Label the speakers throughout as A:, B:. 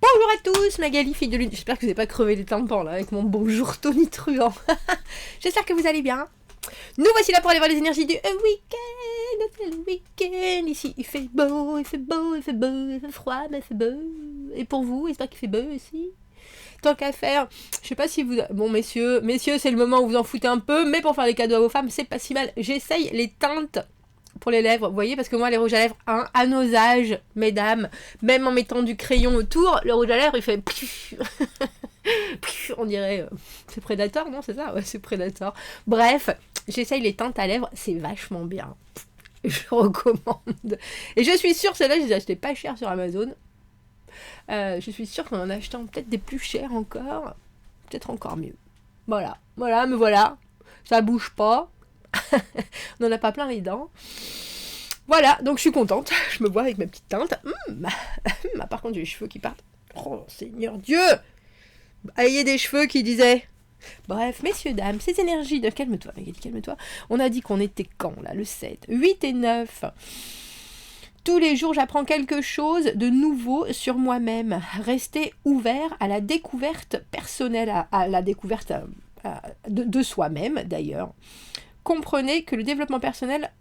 A: Bonjour à tous, Magali, fille de lune. J'espère que vous n'avez pas crevé les tympans là avec mon bonjour tonitruant. J'espère que vous allez bien. Nous voici là pour aller voir les énergies du week-end. C'est le week-end. Ici, il fait beau, il fait beau, il fait beau, il fait froid, mais il fait beau. Et pour vous, j'espère qu'il fait beau aussi. Tant qu'à faire, je sais pas si vous... Bon, messieurs, c'est le moment où vous en foutez un peu, mais pour faire les cadeaux à vos femmes, c'est pas si mal. J'essaye les teintes pour les lèvres, vous voyez, parce que moi, les rouges à lèvres, hein, à nos âges, mesdames, même en mettant du crayon autour, le rouge à lèvres, il fait... On dirait... c'est Predator, non? C'est ça? Ouais, c'est Predator. Bref, j'essaye les teintes à lèvres, c'est vachement bien. Je recommande. Et je suis sûre, celle-là, je les ai achetées pas cher sur Amazon. Je suis sûre qu'en achetant peut-être des plus chers encore, peut-être encore mieux. Voilà, me voilà. Ça bouge pas. On n'en a pas plein les dents. Voilà, donc je suis contente. Je me vois avec ma petite teinte. Par contre, j'ai les cheveux qui partent. Oh, Seigneur Dieu! Ayez des cheveux qui disaient... Bref, messieurs, dames, ces énergies de... Calme-toi, Magali, calme-toi. On a dit qu'on était quand, là? Le 7, 8 et 9. Tous les jours, j'apprends quelque chose de nouveau sur moi-même. Restez ouvert à la découverte personnelle, à la découverte de soi-même, d'ailleurs. Comprenez que le développement personnel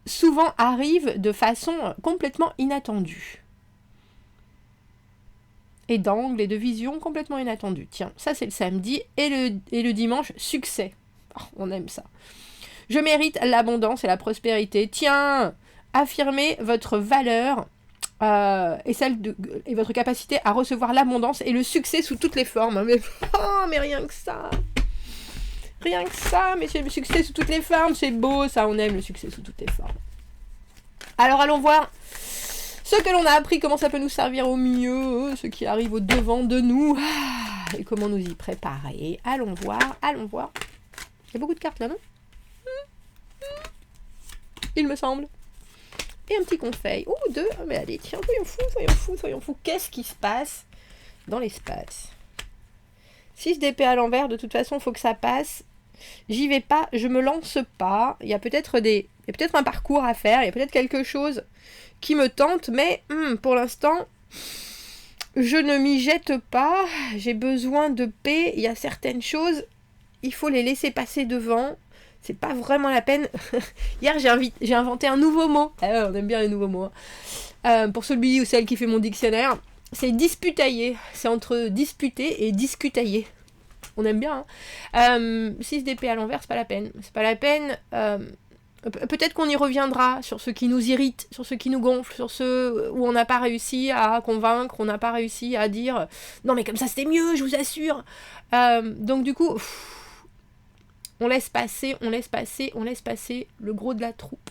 A: souvent arrive de façon complètement inattendue. Et d'angle et de vision complètement inattendue. Tiens, ça c'est le samedi. Et le dimanche, succès. Oh, on aime ça. Je mérite l'abondance et la prospérité. Tiens, affirmez votre valeur et votre capacité à recevoir l'abondance et le succès sous toutes les formes. Mais rien que ça. Rien que ça, mais c'est le succès sous toutes les formes. C'est beau, ça, on aime le succès sous toutes les formes. Alors allons voir ce que l'on a appris, comment ça peut nous servir au mieux, ce qui arrive au devant de nous, et comment nous y préparer. Allons voir. Il y a beaucoup de cartes là, non? Il me semble. Et un petit conseil. Ouh, 2. Mais allez, tiens, soyons fous. Qu'est-ce qui se passe dans l'espace? 6 d'épée à l'envers, de toute façon, il faut que ça passe. J'y vais pas, je me lance pas. Il y a peut-être un parcours à faire, il y a peut-être quelque chose qui me tente, mais pour l'instant, je ne m'y jette pas. J'ai besoin de paix. Il y a certaines choses, il faut les laisser passer devant. C'est pas vraiment la peine. Hier, j'ai inventé un nouveau mot. On aime bien les nouveaux mots. Pour celui ou celle qui fait mon dictionnaire, c'est disputailler. C'est entre disputer et discutailler. On aime bien. 6 d'épée à l'envers, c'est pas la peine. C'est pas la peine. Peut-être qu'on y reviendra sur ce qui nous irrite, sur ce qui nous gonfle, sur ce où on n'a pas réussi à convaincre, on n'a pas réussi à dire non mais comme ça c'était mieux, je vous assure. Donc du coup, on laisse passer le gros de la troupe.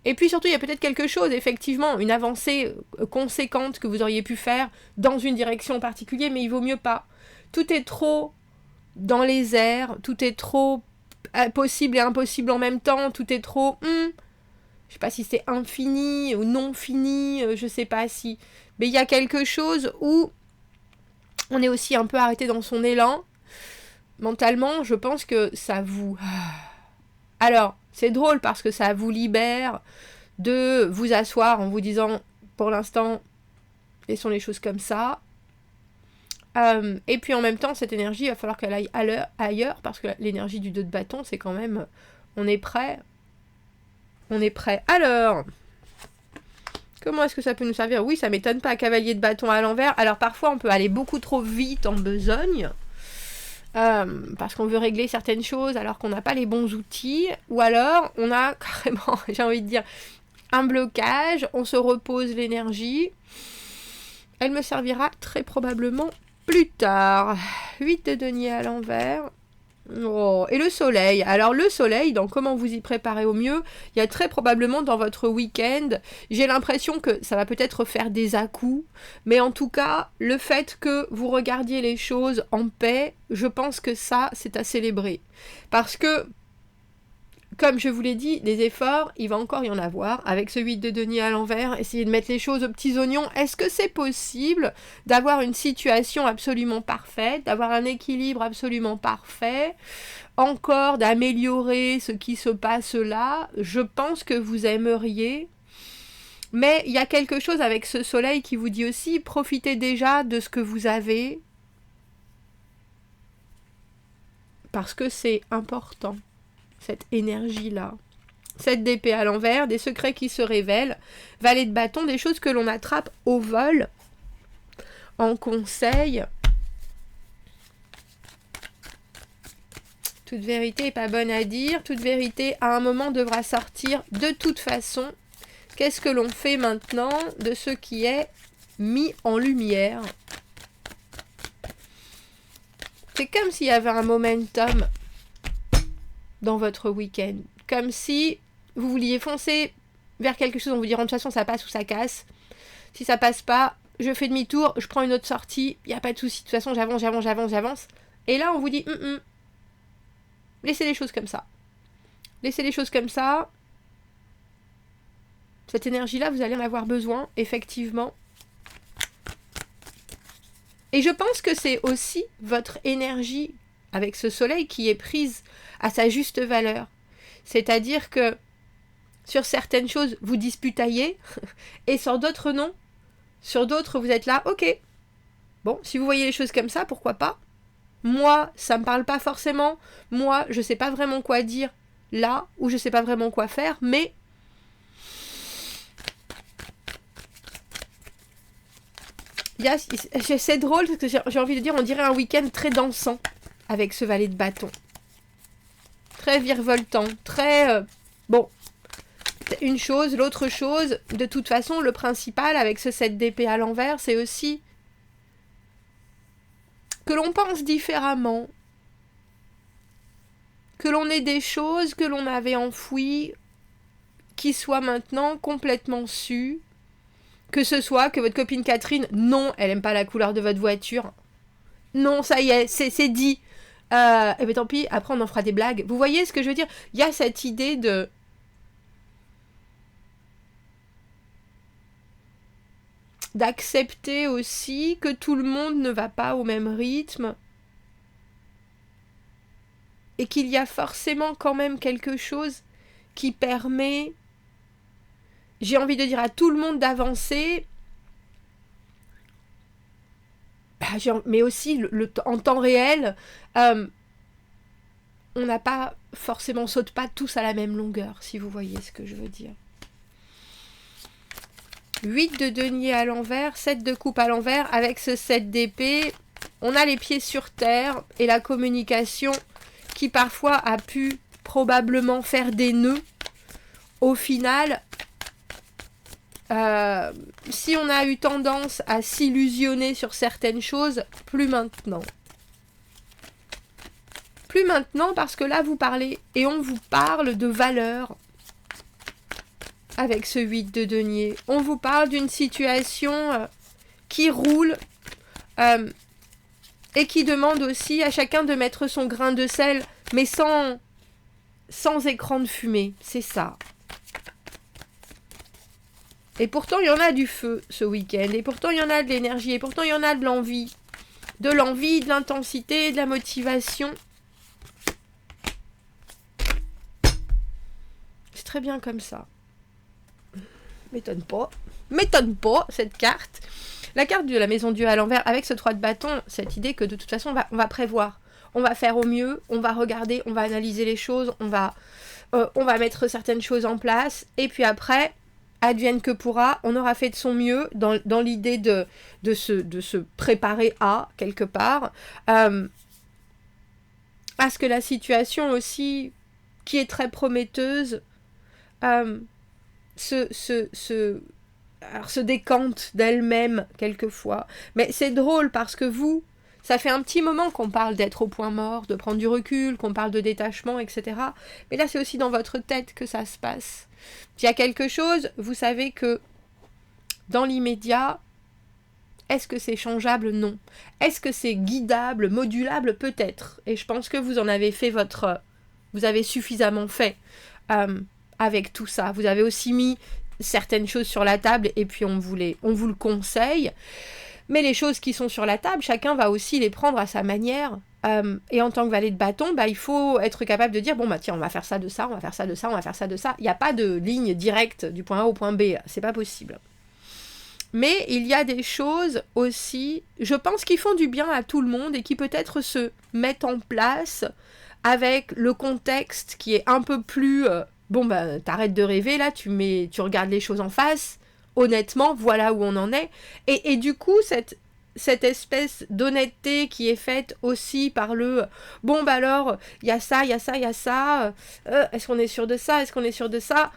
A: Et puis surtout, il y a peut-être quelque chose, effectivement, une avancée conséquente que vous auriez pu faire dans une direction particulière, mais il vaut mieux pas. Tout est trop dans les airs, tout est trop possible et impossible en même temps, tout est trop... je sais pas si c'est infini ou non fini, je sais pas si... Mais il y a quelque chose où on est aussi un peu arrêté dans son élan. Mentalement, je pense que ça vous... Alors, c'est drôle parce que ça vous libère de vous asseoir en vous disant, pour l'instant, laissons les choses comme ça. Et puis en même temps, cette énergie, il va falloir qu'elle aille ailleurs, parce que l'énergie du 2 de bâton, c'est quand même... On est prêt. Alors, comment est-ce que ça peut nous servir? Oui, ça m'étonne pas, cavalier de bâton à l'envers. Alors parfois, on peut aller beaucoup trop vite en besogne, parce qu'on veut régler certaines choses alors qu'on n'a pas les bons outils. Ou alors, on a carrément, j'ai envie de dire, un blocage, on se repose l'énergie. Elle me servira très probablement plus tard. 8 de denier à l'envers. Oh, et le soleil. Alors le soleil, dans comment vous y préparez au mieux, il y a très probablement dans votre week-end, j'ai l'impression que ça va peut-être faire des à-coups, mais en tout cas, le fait que vous regardiez les choses en paix, je pense que ça, c'est à célébrer. Parce que, comme je vous l'ai dit, des efforts, il va encore y en avoir. Avec ce 8 de denier à l'envers, essayez de mettre les choses aux petits oignons. Est-ce que c'est possible d'avoir une situation absolument parfaite, d'avoir un équilibre absolument parfait, encore d'améliorer ce qui se passe là? Je pense que vous aimeriez Mais il y a quelque chose avec ce soleil qui vous dit aussi, profitez déjà de ce que vous avez, parce que c'est important, cette énergie-là. 7 d'épée à l'envers, des secrets qui se révèlent, valet de bâton, des choses que l'on attrape au vol, en conseil. Toute vérité n'est pas bonne à dire, toute vérité à un moment devra sortir de toute façon. Qu'est-ce que l'on fait maintenant de ce qui est mis en lumière? C'est comme s'il y avait un momentum dans votre week-end. Comme si vous vouliez foncer vers quelque chose, on vous dit de toute façon ça passe ou ça casse. Si ça passe pas, je fais demi-tour, je prends une autre sortie, il n'y a pas de souci, de toute façon j'avance. Et là on vous dit, laissez les choses comme ça. Laissez les choses comme ça. Cette énergie-là, vous allez en avoir besoin, effectivement. Et je pense que c'est aussi votre énergie avec ce soleil qui est prise à sa juste valeur. C'est-à-dire que sur certaines choses, vous disputaillez, et sur d'autres, non. Sur d'autres, vous êtes là, ok. Bon, si vous voyez les choses comme ça, pourquoi pas? Moi, ça me parle pas forcément. Moi, je sais pas vraiment quoi dire là, ou je sais pas vraiment quoi faire, mais c'est drôle parce que j'ai envie de dire, on dirait un week-end très dansant avec ce valet de bâton. Très virevoltant, très... bon, une chose, l'autre chose. De toute façon, le principal avec ce 7 d'épée à l'envers, c'est aussi que l'on pense différemment. Que l'on ait des choses que l'on avait enfouies, qui soient maintenant complètement sues. Que ce soit que votre copine Catherine, non, elle aime pas la couleur de votre voiture. Non, ça y est, c'est dit. Eh bien tant pis, après on en fera des blagues. Vous voyez ce que je veux dire? Il y a cette idée de... d'accepter aussi que tout le monde ne va pas au même rythme. Et qu'il y a forcément quand même quelque chose qui permet... j'ai envie de dire à tout le monde d'avancer, mais aussi en temps réel, on n'a pas forcément, saute pas tous à la même longueur, si vous voyez ce que je veux dire. 8 de denier à l'envers, 7 de coupe à l'envers, avec ce 7 d'épée, on a les pieds sur terre et la communication qui parfois a pu probablement faire des nœuds. Au final... si on a eu tendance à s'illusionner sur certaines choses, plus maintenant. Plus maintenant parce que là vous parlez et on vous parle de valeur avec ce 8 de denier. On vous parle d'une situation qui roule et qui demande aussi à chacun de mettre son grain de sel, mais sans écran de fumée. C'est ça. Et pourtant, il y en a du feu ce week-end. Et pourtant, il y en a de l'énergie. Et pourtant, il y en a de l'envie. De l'envie, de l'intensité, de la motivation. C'est très bien comme ça. M'étonne pas. M'étonne pas, cette carte. La carte de la maison Dieu à l'envers, avec ce 3 de bâton, cette idée que de toute façon, on va prévoir. On va faire au mieux. On va regarder. On va analyser les choses. On va mettre certaines choses en place. Et puis après... advienne que pourra, on aura fait de son mieux dans l'idée de se préparer à, quelque part, à ce que la situation aussi, qui est très prometteuse, se décante d'elle-même, quelquefois. Mais c'est drôle parce que vous, ça fait un petit moment qu'on parle d'être au point mort, de prendre du recul, qu'on parle de détachement, etc. Mais là, c'est aussi dans votre tête que ça se passe. Il y a quelque chose, vous savez que dans l'immédiat, est-ce que c'est changeable? Non. Est-ce que c'est guidable, modulable? Peut-être. Et je pense que vous en avez fait vous avez suffisamment fait avec tout ça. Vous avez aussi mis certaines choses sur la table et puis on vous le conseille. Mais les choses qui sont sur la table, chacun va aussi les prendre à sa manière. Et en tant que valet de bâton, il faut être capable de dire, bon, tiens, on va faire ça de ça, on va faire ça de ça, on va faire ça de ça. Il n'y a pas de ligne directe du point A au point B, c'est pas possible. Mais il y a des choses aussi, je pense, qui font du bien à tout le monde et qui peut-être se mettent en place avec le contexte qui est un peu plus... t'arrêtes de rêver, là, tu regardes les choses en face. Honnêtement, voilà où on en est. Et du coup, cette espèce d'honnêteté qui est faite aussi par le « bon, alors, il y a ça, il y a ça, il y a ça. Est-ce qu'on est sûr de ça? Est-ce qu'on est sûr de ça ?»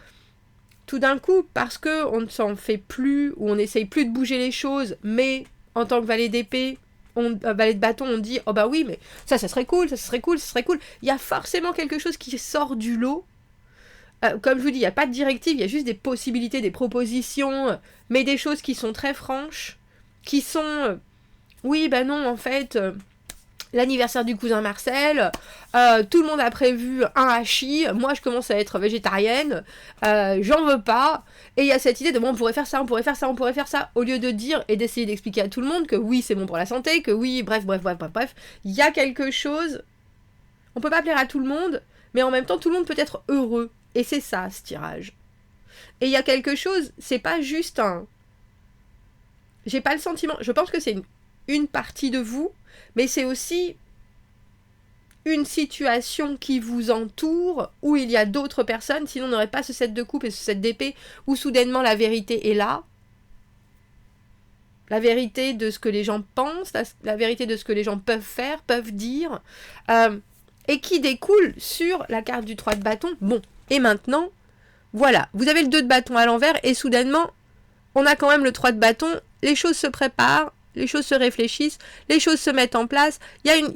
A: Tout d'un coup, parce qu'on ne s'en fait plus, ou on n'essaye plus de bouger les choses, mais en tant que valet d'épée, valet de bâton, on dit « oh bah oui, mais ça serait cool, ça serait cool, ça serait cool. » Il y a forcément quelque chose qui sort du lot. Comme je vous dis, il n'y a pas de directive, il y a juste des possibilités, des propositions, mais des choses qui sont très franches, qui sont oui, non, en fait, l'anniversaire du cousin Marcel, tout le monde a prévu un hachis, moi je commence à être végétarienne, j'en veux pas, et il y a cette idée de bon, on pourrait faire ça, on pourrait faire ça, on pourrait faire ça, au lieu de dire et d'essayer d'expliquer à tout le monde que oui, c'est bon pour la santé, que oui, bref, il y a quelque chose, on peut pas plaire à tout le monde, mais en même temps, tout le monde peut être heureux, et c'est ça, ce tirage. Et il y a quelque chose, c'est pas juste un... J'ai pas le sentiment, je pense que c'est une partie de vous, mais c'est aussi une situation qui vous entoure, où il y a d'autres personnes, sinon on n'aurait pas ce set de coupe et ce set d'épée, où soudainement la vérité est là. La vérité de ce que les gens pensent, la vérité de ce que les gens peuvent faire, peuvent dire, et qui découle sur la carte du 3 de bâton. Bon, et maintenant, voilà, vous avez le 2 de bâton à l'envers, et soudainement, on a quand même le 3 de bâton, les choses se préparent, les choses se réfléchissent, les choses se mettent en place. Il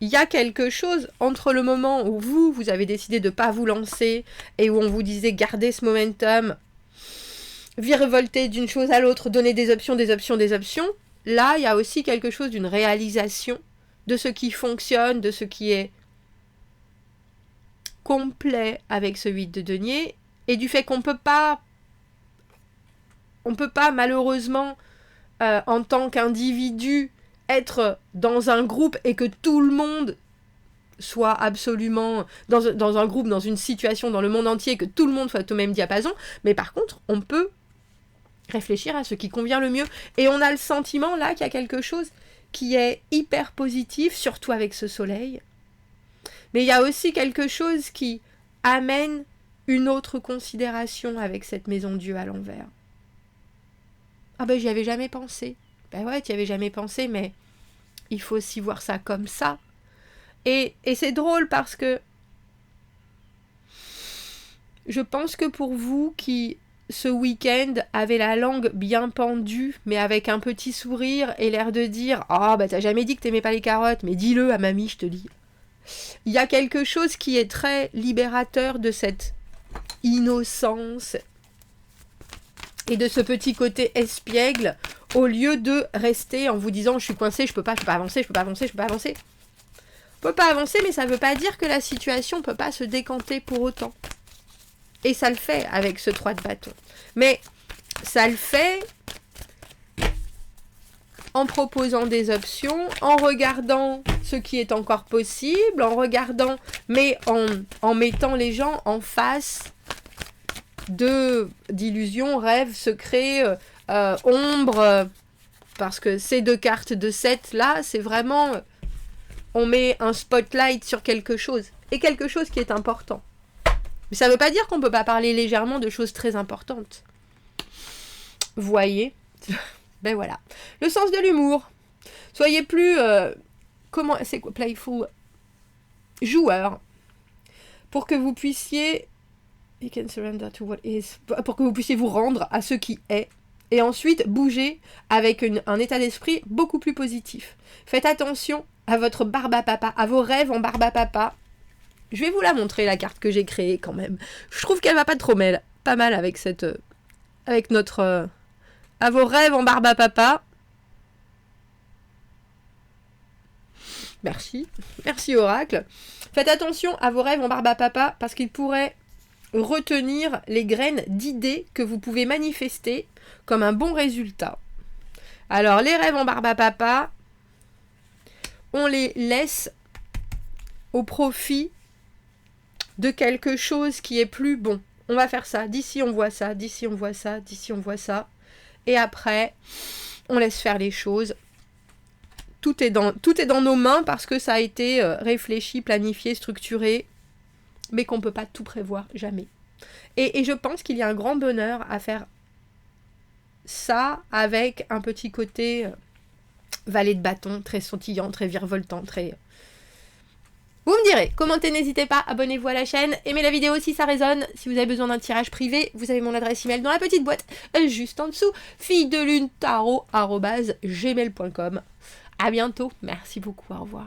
A: y a quelque chose entre le moment où vous avez décidé de ne pas vous lancer et où on vous disait gardez ce momentum, virevolter d'une chose à l'autre, donner des options. Là, il y a aussi quelque chose d'une réalisation de ce qui fonctionne, de ce qui est complet avec ce 8 de denier et du fait qu'on peut pas malheureusement en tant qu'individu être dans un groupe et que tout le monde soit absolument dans un groupe, dans une situation, dans le monde entier, que tout le monde soit au même diapason, mais par contre, on peut réfléchir à ce qui convient le mieux. Et on a le sentiment là qu'il y a quelque chose qui est hyper positif, surtout avec ce soleil. Mais il y a aussi quelque chose qui amène une autre considération avec cette maison Dieu à l'envers. Ah j'y avais jamais pensé. Ouais, tu y avais jamais pensé, mais il faut aussi voir ça comme ça. Et c'est drôle parce que je pense que pour vous qui, ce week-end, avez la langue bien pendue, mais avec un petit sourire et l'air de dire « Ah, t'as jamais dit que t'aimais pas les carottes, mais dis-le à mamie, je te dis. » Il y a quelque chose qui est très libérateur de cette innocence et de ce petit côté espiègle, au lieu de rester en vous disant « Je suis coincé, je peux pas avancer. » On peut pas avancer, mais ça veut pas dire que la situation peut pas se décanter pour autant. Et ça le fait avec ce 3 de bâton. Mais ça le fait en proposant des options, en regardant ce qui est encore possible, en regardant, mais en mettant les gens en face d'illusions, rêves, secrets, ombres, parce que ces 2 cartes de 7 là, c'est vraiment, on met un spotlight sur quelque chose, et quelque chose qui est important. Mais ça veut pas dire qu'on peut pas parler légèrement de choses très importantes. Voyez, voilà. Le sens de l'humour. Soyez plus, playful, joueur, pour que vous puissiez You can surrender to what is. Pour que vous puissiez vous rendre à ce qui est. Et ensuite, bouger avec un état d'esprit beaucoup plus positif. Faites attention à votre barbe à papa, à vos rêves en barbe à papa. Je vais vous la montrer, la carte que j'ai créée quand même. Je trouve qu'elle va pas trop mal. Pas mal avec avec notre... à vos rêves en barbe à papa. Merci. Merci, Oracle. Faites attention à vos rêves en barbe à papa parce qu'ils pourraient retenir les graines d'idées que vous pouvez manifester comme un bon résultat. Alors, les rêves en barbe à papa, on les laisse au profit de quelque chose qui est plus bon. On va faire ça, d'ici on voit ça, d'ici on voit ça, d'ici on voit ça. Et après, on laisse faire les choses. Tout est dans nos mains parce que ça a été réfléchi, planifié, structuré, mais qu'on ne peut pas tout prévoir, jamais. Et je pense qu'il y a un grand bonheur à faire ça avec un petit côté valet de bâton, très sautillant, très virevoltant, très... Vous me direz, commentez, n'hésitez pas, abonnez-vous à la chaîne, aimez la vidéo si ça résonne. Si vous avez besoin d'un tirage privé, vous avez mon adresse email dans la petite boîte juste en dessous, filledelune@gmail.com. À bientôt, merci beaucoup, au revoir.